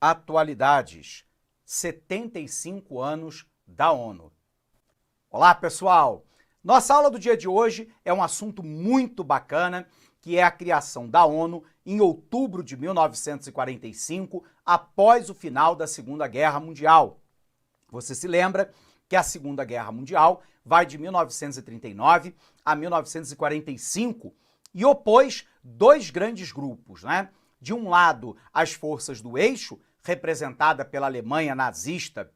Atualidades, 75 anos da ONU. Olá, pessoal! Nossa aula do dia de hoje é um assunto muito bacana, que é a criação da ONU em outubro de 1945, após o final da Segunda Guerra Mundial. Você se lembra que a Segunda Guerra Mundial vai de 1939 a 1945 e opôs dois grandes grupos, né? De um lado, as forças do eixo, representada pela Alemanha nazista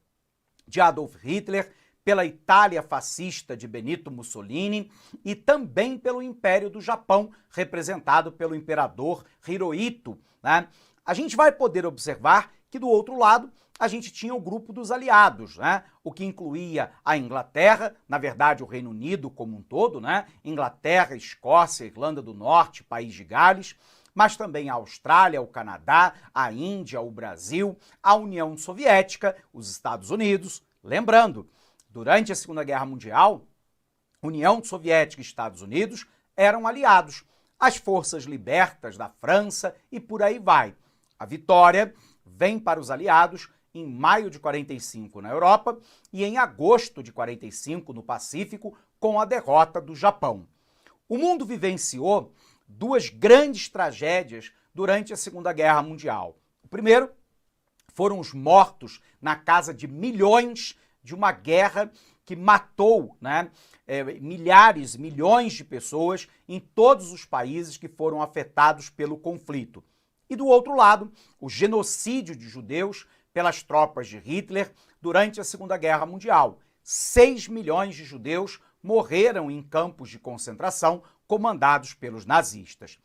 de Adolf Hitler, pela Itália fascista de Benito Mussolini e também pelo Império do Japão, representado pelo imperador Hirohito, né? A gente vai poder observar que do outro lado a gente tinha o grupo dos aliados, né? O que incluía a Inglaterra, na verdade o Reino Unido como um todo, né? Inglaterra, Escócia, Irlanda do Norte, País de Gales, mas também a Austrália, o Canadá, a Índia, o Brasil, a União Soviética, os Estados Unidos. Lembrando, durante a Segunda Guerra Mundial, União Soviética e Estados Unidos eram aliados, as forças libertas da França e por aí vai. A vitória vem para os aliados em maio de 45 na Europa e em agosto de 45 no Pacífico, com a derrota do Japão. O mundo vivenciou duas grandes tragédias durante a Segunda Guerra Mundial. O primeiro foram os mortos na casa de milhões de uma guerra que matou, né, milhares, milhões de pessoas em todos os países que foram afetados pelo conflito. E do outro lado, o genocídio de judeus pelas tropas de Hitler durante a Segunda Guerra Mundial. 6 milhões de judeus morreram em campos de concentração comandados pelos nazistas.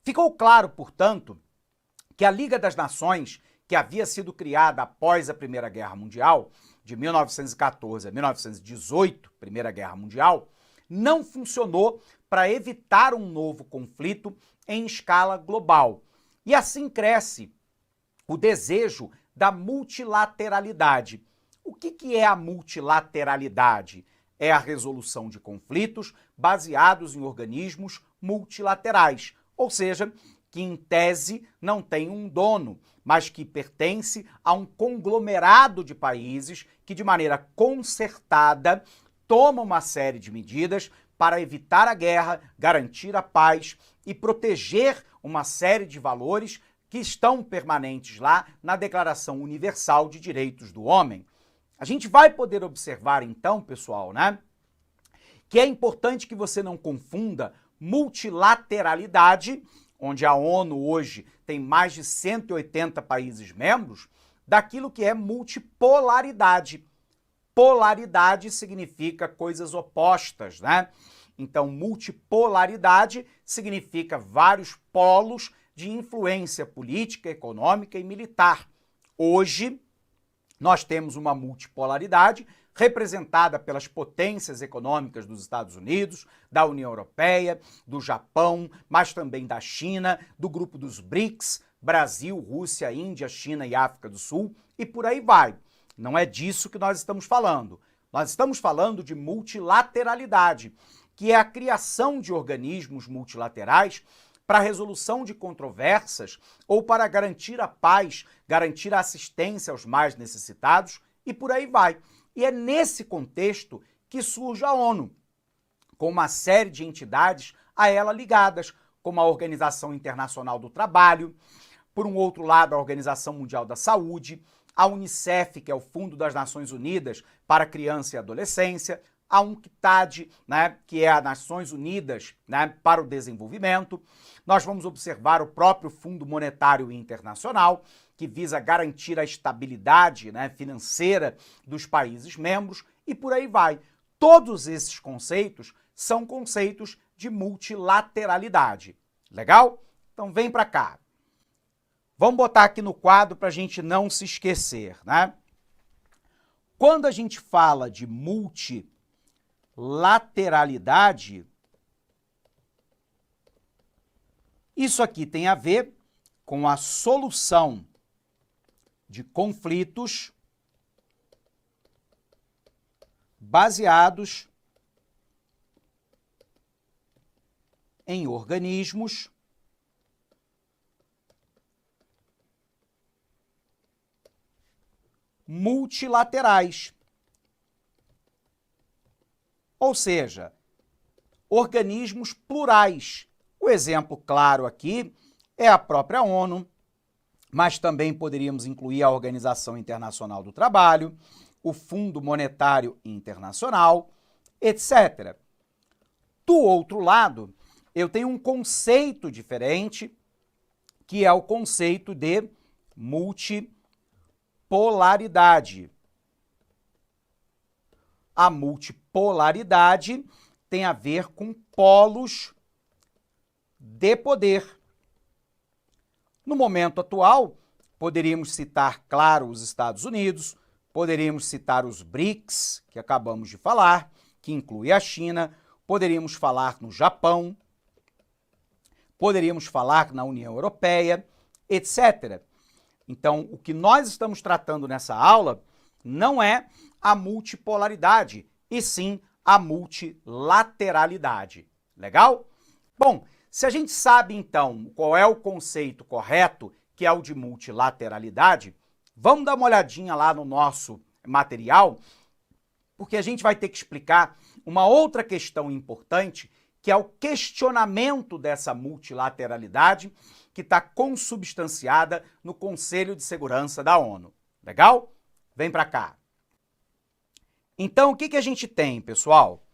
Ficou claro, portanto, que a Liga das Nações, que havia sido criada após a Primeira Guerra Mundial, de 1914 a 1918, Primeira Guerra Mundial, não funcionou para evitar um novo conflito em escala global. E assim cresce o desejo da multilateralidade. O que é a multilateralidade? É a resolução de conflitos baseados em organismos multilaterais, ou seja, que em tese não tem um dono, mas que pertence a um conglomerado de países que de maneira concertada toma uma série de medidas para evitar a guerra, garantir a paz e proteger uma série de valores que estão permanentes lá na Declaração Universal de Direitos do Homem. A gente vai poder observar então, pessoal, né, que é importante que você não confunda multilateralidade, onde a ONU hoje tem mais de 180 países membros, daquilo que é multipolaridade. Polaridade significa coisas opostas, né? Então, multipolaridade significa vários polos de influência política, econômica e militar. Hoje, nós temos uma multipolaridade representada pelas potências econômicas dos Estados Unidos, da União Europeia, do Japão, mas também da China, do grupo dos BRICS, Brasil, Rússia, Índia, China e África do Sul, e por aí vai. Não é disso que nós estamos falando. Nós estamos falando de multilateralidade, que é a criação de organismos multilaterais para a resolução de controvérsias ou para garantir a paz, garantir a assistência aos mais necessitados e por aí vai. E é nesse contexto que surge a ONU, com uma série de entidades a ela ligadas, como a Organização Internacional do Trabalho, por um outro lado a Organização Mundial da Saúde, a Unicef, que é o Fundo das Nações Unidas para a Criança e Adolescência, a UNCTAD, né, que é as Nações Unidas, né, para o Desenvolvimento. Nós vamos observar o próprio Fundo Monetário Internacional, que visa garantir a estabilidade, né, financeira dos países membros, e por aí vai. Todos esses conceitos são conceitos de multilateralidade. Legal? Então vem para cá. Vamos botar aqui no quadro para a gente não se esquecer, né? Quando a gente fala de multilateralidade, isso aqui tem a ver com a solução de conflitos baseados em organismos multilaterais. Ou seja, organismos plurais. O exemplo claro aqui é a própria ONU, mas também poderíamos incluir a Organização Internacional do Trabalho, o Fundo Monetário Internacional, etc. Do outro lado, eu tenho um conceito diferente, que é o conceito de multipolaridade. A multipolaridade tem a ver com polos de poder. No momento atual, poderíamos citar, claro, os Estados Unidos, poderíamos citar os BRICS, que acabamos de falar, que inclui a China, poderíamos falar no Japão, poderíamos falar na União Europeia, etc. Então, o que nós estamos tratando nessa aula não é a multipolaridade, e sim a multilateralidade. Legal? Bom, se a gente sabe, então, qual é o conceito correto, que é o de multilateralidade, vamos dar uma olhadinha lá no nosso material, porque a gente vai ter que explicar uma outra questão importante, que é o questionamento dessa multilateralidade, que está consubstanciada no Conselho de Segurança da ONU. Legal? Vem para cá. Então, o que a gente tem, pessoal?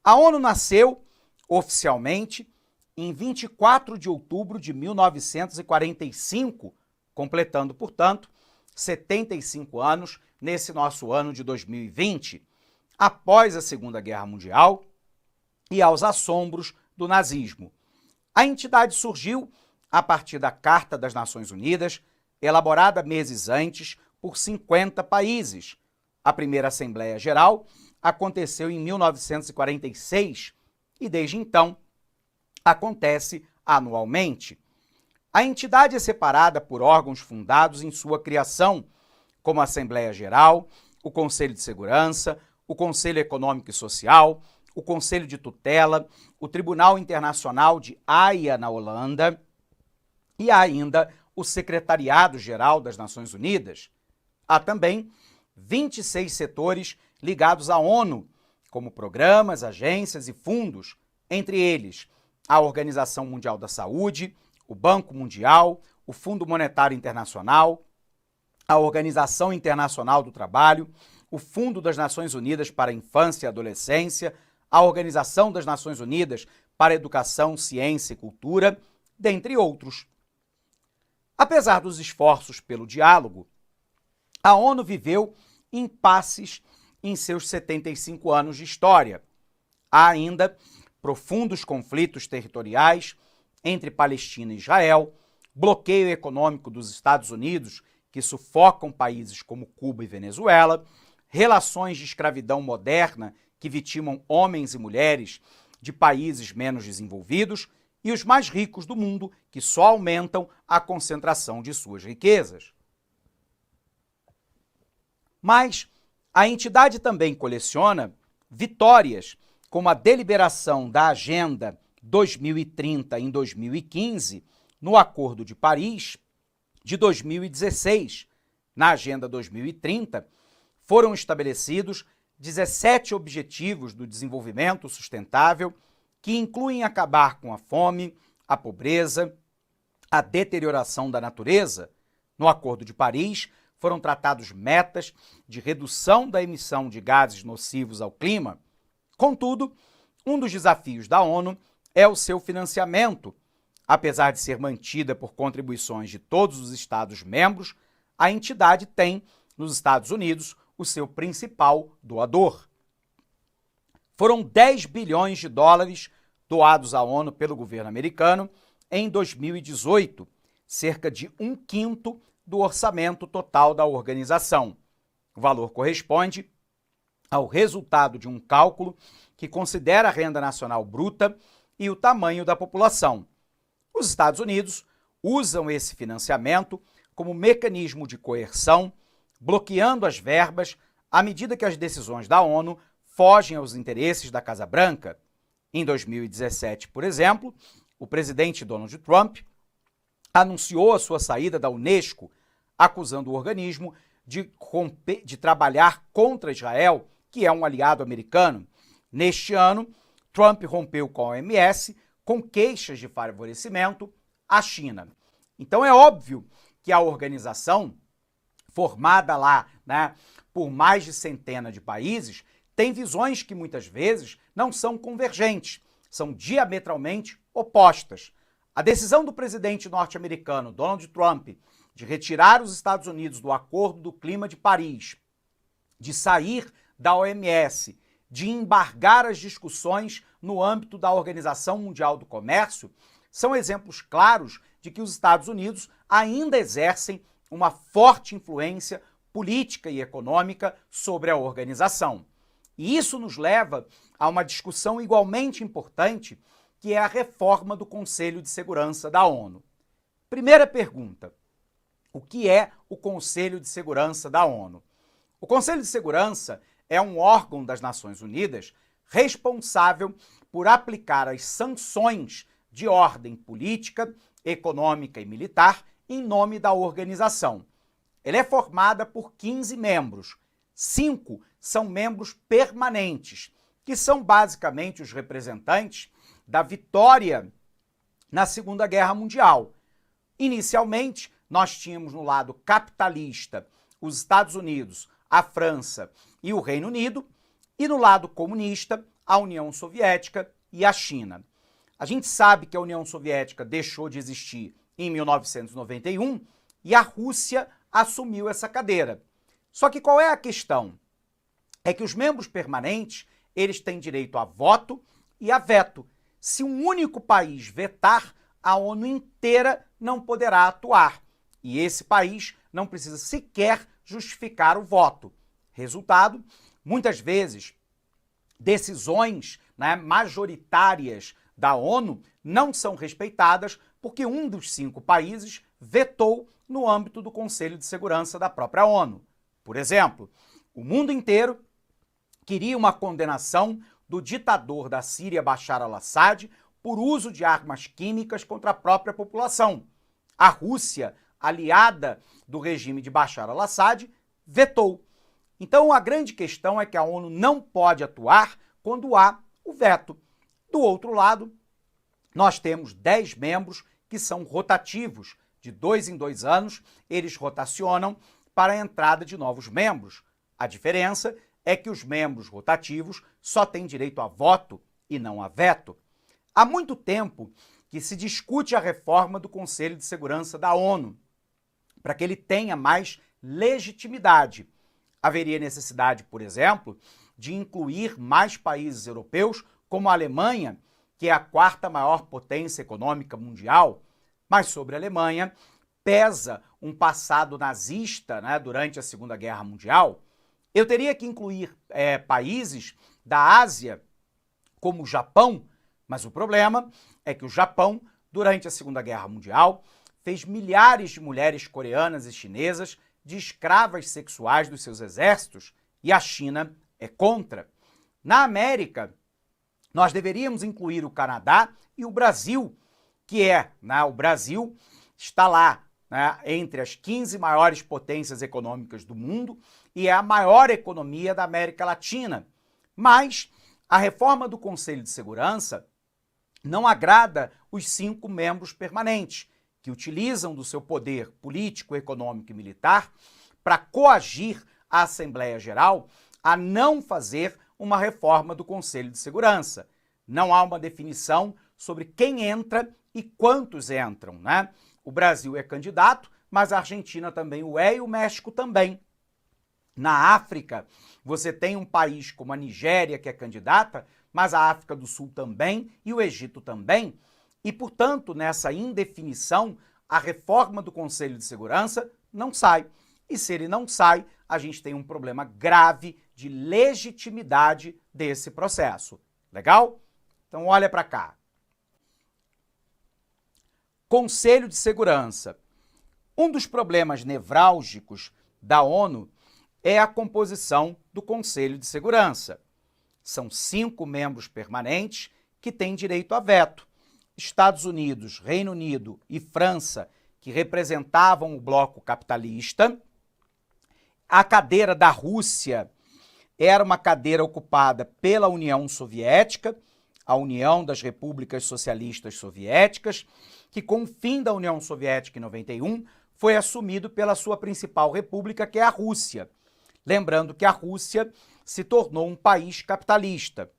A ONU nasceu oficialmente em 24 de outubro de 1945, completando, portanto, 75 anos nesse nosso ano de 2020, após a Segunda Guerra Mundial e aos assombros do nazismo. A entidade surgiu a partir da Carta das Nações Unidas, elaborada meses antes por 50 países. A primeira Assembleia Geral aconteceu em 1946 e, desde então, acontece anualmente. A entidade é separada por órgãos fundados em sua criação, como a Assembleia Geral, o Conselho de Segurança, o Conselho Econômico e Social, o Conselho de Tutela, o Tribunal Internacional de Haia, na Holanda, e há ainda o Secretariado-Geral das Nações Unidas. Há também 26 setores ligados à ONU, como programas, agências e fundos, entre eles a Organização Mundial da Saúde, o Banco Mundial, o Fundo Monetário Internacional, a Organização Internacional do Trabalho, o Fundo das Nações Unidas para a Infância e Adolescência, a Organização das Nações Unidas para a Educação, Ciência e Cultura, dentre outros. Apesar dos esforços pelo diálogo, a ONU viveu impasses em seus 75 anos de história. Há ainda profundos conflitos territoriais entre Palestina e Israel, bloqueio econômico dos Estados Unidos, que sufocam países como Cuba e Venezuela, relações de escravidão moderna que vitimam homens e mulheres de países menos desenvolvidos e os mais ricos do mundo, que só aumentam a concentração de suas riquezas. Mas a entidade também coleciona vitórias, como a deliberação da Agenda 2030 em 2015, no Acordo de Paris de 2016. Na Agenda 2030, foram estabelecidos 17 Objetivos do Desenvolvimento Sustentável, que incluem acabar com a fome, a pobreza, a deterioração da natureza. No Acordo de Paris, foram tratados metas de redução da emissão de gases nocivos ao clima. Contudo, um dos desafios da ONU é o seu financiamento. Apesar de ser mantida por contribuições de todos os Estados-membros, a entidade tem, nos Estados Unidos, o seu principal doador. Foram 10 bilhões de dólares doados à ONU pelo governo americano em 2018, cerca de 1/5 do orçamento total da organização. O valor corresponde ao resultado de um cálculo que considera a renda nacional bruta e o tamanho da população. Os Estados Unidos usam esse financiamento como mecanismo de coerção, bloqueando as verbas à medida que as decisões da ONU fogem aos interesses da Casa Branca. Em 2017, por exemplo, o presidente Donald Trump anunciou a sua saída da Unesco, acusando o organismo de trabalhar contra Israel, que é um aliado americano. Neste ano, Trump rompeu com a OMS com queixas de favorecimento à China. Então é óbvio que a organização, formada lá, por mais de centena de países, tem visões que muitas vezes não são convergentes, são diametralmente opostas. A decisão do presidente norte-americano Donald Trump de retirar os Estados Unidos do Acordo do Clima de Paris, de sair da OMS, de embargar as discussões no âmbito da Organização Mundial do Comércio, são exemplos claros de que os Estados Unidos ainda exercem uma forte influência política e econômica sobre a organização. E isso nos leva a uma discussão igualmente importante, que é a reforma do Conselho de Segurança da ONU. Primeira pergunta: o que é o Conselho de Segurança da ONU? O Conselho de Segurança é um órgão das Nações Unidas responsável por aplicar as sanções de ordem política, econômica e militar em nome da organização. Ela é formada por 15 membros. 5 são membros permanentes, que são basicamente os representantes da vitória na Segunda Guerra Mundial. Inicialmente, nós tínhamos no lado capitalista os Estados Unidos, a França e o Reino Unido, e no lado comunista, a União Soviética e a China. A gente sabe que a União Soviética deixou de existir em 1991 e a Rússia assumiu essa cadeira. Só que qual é a questão? É que os membros permanentes, eles têm direito a voto e a veto. Se um único país vetar, a ONU inteira não poderá atuar. E esse país não precisa sequer justificar o voto. Resultado, muitas vezes, decisões majoritárias da ONU não são respeitadas porque um dos 5 países vetou no âmbito do Conselho de Segurança da própria ONU. Por exemplo, o mundo inteiro queria uma condenação do ditador da Síria Bashar al-Assad por uso de armas químicas contra a própria população. A Rússia, aliada do regime de Bashar al-Assad, vetou. Então a grande questão é que a ONU não pode atuar quando há o veto. Do outro lado, nós temos 10 membros que são rotativos. De 2 em 2 anos, eles rotacionam para a entrada de novos membros. A diferença é que os membros rotativos só têm direito a voto e não a veto. Há muito tempo que se discute a reforma do Conselho de Segurança da ONU, para que ele tenha mais legitimidade. Haveria necessidade, por exemplo, de incluir mais países europeus, como a Alemanha, que é a 4ª maior potência econômica mundial, mas sobre a Alemanha pesa um passado nazista, durante a Segunda Guerra Mundial. Eu teria que incluir países da Ásia, como o Japão, mas o problema é que o Japão, durante a Segunda Guerra Mundial, fez milhares de mulheres coreanas e chinesas de escravas sexuais dos seus exércitos, e a China é contra. Na América, nós deveríamos incluir o Canadá e o Brasil, que o Brasil está lá, entre as 15 maiores potências econômicas do mundo e é a maior economia da América Latina. Mas a reforma do Conselho de Segurança não agrada os 5 membros permanentes, que utilizam do seu poder político, econômico e militar para coagir a Assembleia Geral a não fazer uma reforma do Conselho de Segurança. Não há uma definição sobre quem entra e quantos entram, O Brasil é candidato, mas a Argentina também o é e o México também. Na África, você tem um país como a Nigéria, que é candidata, mas a África do Sul também e o Egito também. E, portanto, nessa indefinição, a reforma do Conselho de Segurança não sai. E se ele não sai, a gente tem um problema grave de legitimidade desse processo. Legal? Então, olha para cá. Conselho de Segurança. Um dos problemas nevrálgicos da ONU é a composição do Conselho de Segurança. São 5 membros permanentes que têm direito a veto. Estados Unidos, Reino Unido e França, que representavam o bloco capitalista, A cadeira da Rússia era uma cadeira ocupada pela União Soviética, a União das Repúblicas Socialistas Soviéticas, que com o fim da União Soviética em 91, foi assumido pela sua principal república, que é a Rússia. Lembrando que a Rússia se tornou um país capitalista.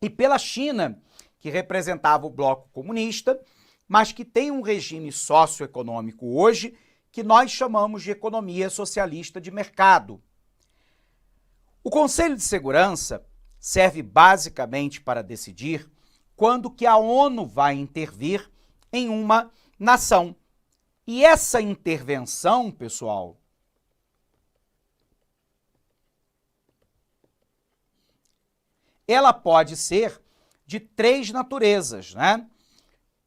E pela China, que representava o bloco comunista, mas que tem um regime socioeconômico hoje que nós chamamos de economia socialista de mercado. O Conselho de Segurança serve basicamente para decidir quando que a ONU vai intervir em uma nação. E essa intervenção, pessoal, ela pode ser de três naturezas, né?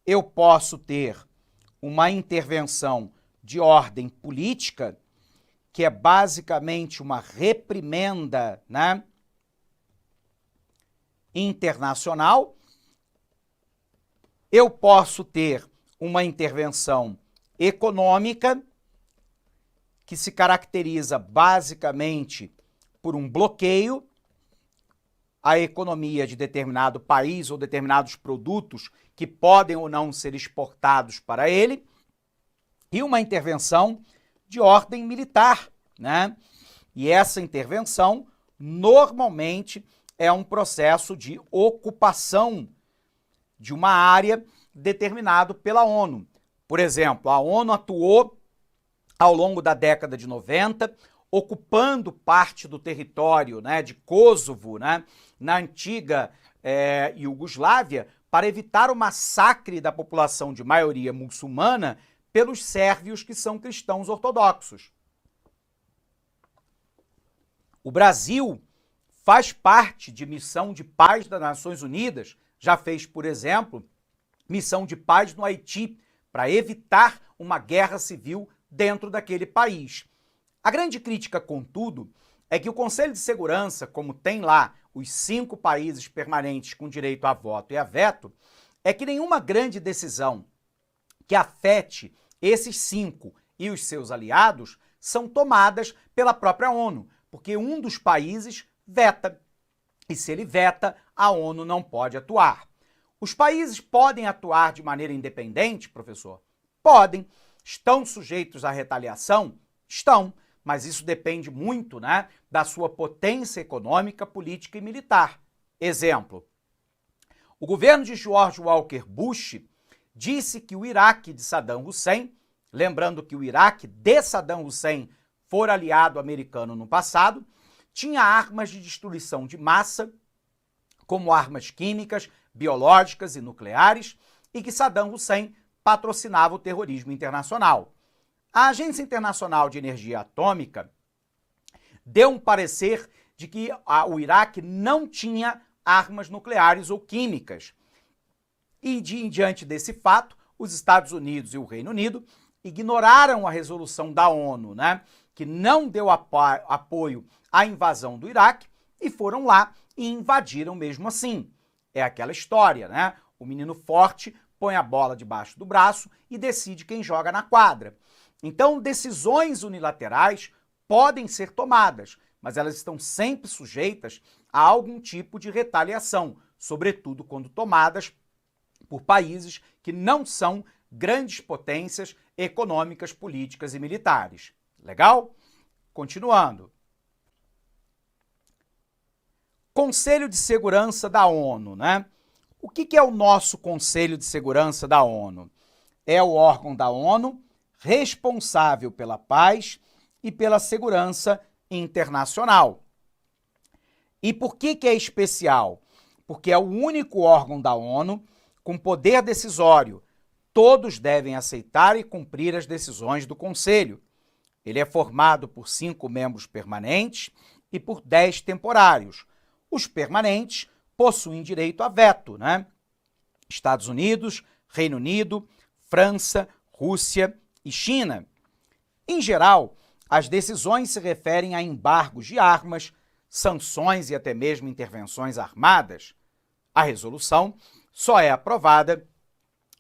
Eu posso ter uma intervenção de ordem política, que é basicamente uma reprimenda, né, internacional. Eu posso ter uma intervenção econômica, que se caracteriza basicamente por um bloqueio à economia de determinado país ou determinados produtos que podem ou não ser exportados para ele, e uma intervenção de ordem militar, né? E essa intervenção normalmente é um processo de ocupação de uma área determinado pela ONU. Por exemplo, a ONU atuou ao longo da década de 90, ocupando parte do território, né, de Kosovo, né, na antiga Iugoslávia, para evitar o massacre da população de maioria muçulmana pelos sérvios, que são cristãos ortodoxos. O Brasil faz parte de missão de paz das Nações Unidas, já fez, por exemplo, missão de paz no Haiti, para evitar uma guerra civil dentro daquele país. A grande crítica, contudo, é que o Conselho de Segurança, como tem lá os 5 países permanentes com direito a voto e a veto, é que nenhuma grande decisão que afete esses 5 e os seus aliados são tomadas pela própria ONU, porque um dos países veta. E se ele veta, a ONU não pode atuar. Os países podem atuar de maneira independente, professor? Podem. Estão sujeitos à retaliação? Estão. Mas isso depende muito, né, da sua potência econômica, política e militar. Exemplo, o governo de George Walker Bush disse que o Iraque de Saddam Hussein, lembrando que o Iraque de Saddam Hussein fora aliado americano no passado, tinha armas de destruição de massa, como armas químicas, biológicas e nucleares, e que Saddam Hussein patrocinava o terrorismo internacional. A Agência Internacional de Energia Atômica deu um parecer de que o Iraque não tinha armas nucleares ou químicas. E diante desse fato, os Estados Unidos e o Reino Unido ignoraram a resolução da ONU, né, que não deu apoio à invasão do Iraque, e foram lá e invadiram mesmo assim. É aquela história, né? O menino forte põe a bola debaixo do braço e decide quem joga na quadra. Então, decisões unilaterais podem ser tomadas, mas elas estão sempre sujeitas a algum tipo de retaliação, sobretudo quando tomadas por países que não são grandes potências econômicas, políticas e militares. Legal? Continuando. Conselho de Segurança da ONU, né? O que é o nosso Conselho de Segurança da ONU? É o órgão da ONU responsável pela paz e pela segurança internacional. E por que é especial? Porque é o único órgão da ONU com poder decisório. Todos devem aceitar e cumprir as decisões do Conselho. Ele é formado por 5 membros permanentes e por 10 temporários. Os permanentes possuem direito a veto, né? Estados Unidos, Reino Unido, França, Rússia e China. Em geral, as decisões se referem a embargos de armas, sanções e até mesmo intervenções armadas. A resolução só é aprovada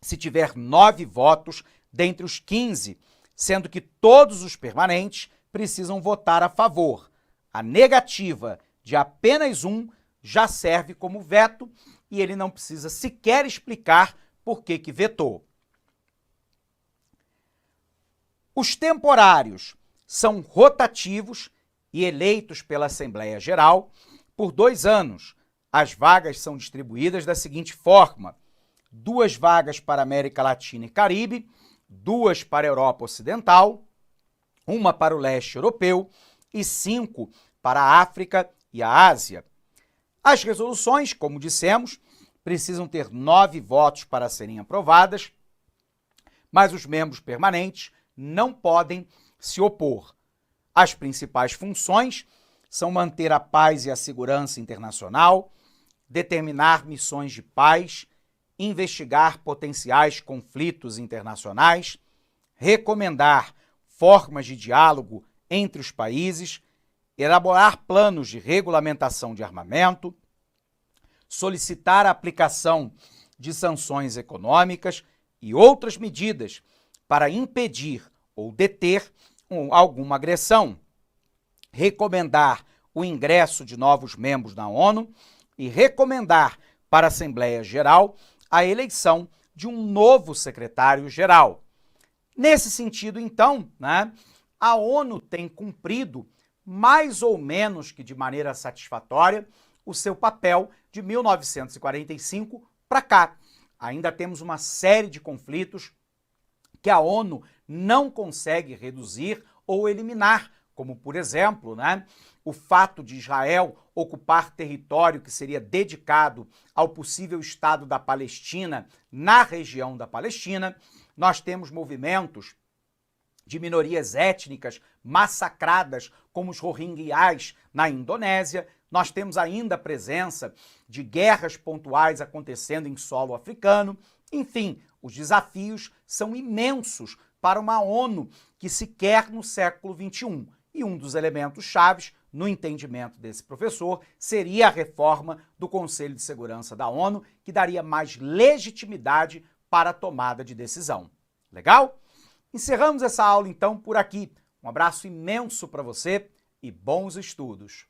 se tiver 9 votos dentre os 15, sendo que todos os permanentes precisam votar a favor. A negativa de apenas um já serve como veto e ele não precisa sequer explicar por que vetou. Os temporários são rotativos e eleitos pela Assembleia Geral por 2 anos. As vagas são distribuídas da seguinte forma: 2 vagas para a América Latina e Caribe, 2 para a Europa Ocidental, 1 para o leste europeu e 5 para a África e a Ásia. As resoluções, como dissemos, precisam ter 9 votos para serem aprovadas, mas os membros permanentes não podem se opor. As principais funções são manter a paz e a segurança internacional, determinar missões de paz, investigar potenciais conflitos internacionais, recomendar formas de diálogo entre os países, elaborar planos de regulamentação de armamento, solicitar a aplicação de sanções econômicas e outras medidas para impedir ou deter alguma agressão, recomendar o ingresso de novos membros na ONU e recomendar para a Assembleia Geral a eleição de um novo secretário-geral. Nesse sentido, então, a ONU tem cumprido, mais ou menos que de maneira satisfatória, o seu papel de 1945 para cá. Ainda temos uma série de conflitos que a ONU não consegue reduzir ou eliminar, como, por exemplo, o fato de Israel ocupar território que seria dedicado ao possível Estado da Palestina na região da Palestina. Nós temos movimentos de minorias étnicas massacradas, como os Rohingyas na Indonésia. Nós temos ainda a presença de guerras pontuais acontecendo em solo africano. Enfim, os desafios são imensos para uma ONU que se quer no século XXI. E um dos elementos chaves, no entendimento desse professor, seria a reforma do Conselho de Segurança da ONU, que daria mais legitimidade para a tomada de decisão. Legal? Encerramos essa aula, então, por aqui. Um abraço imenso para você e bons estudos!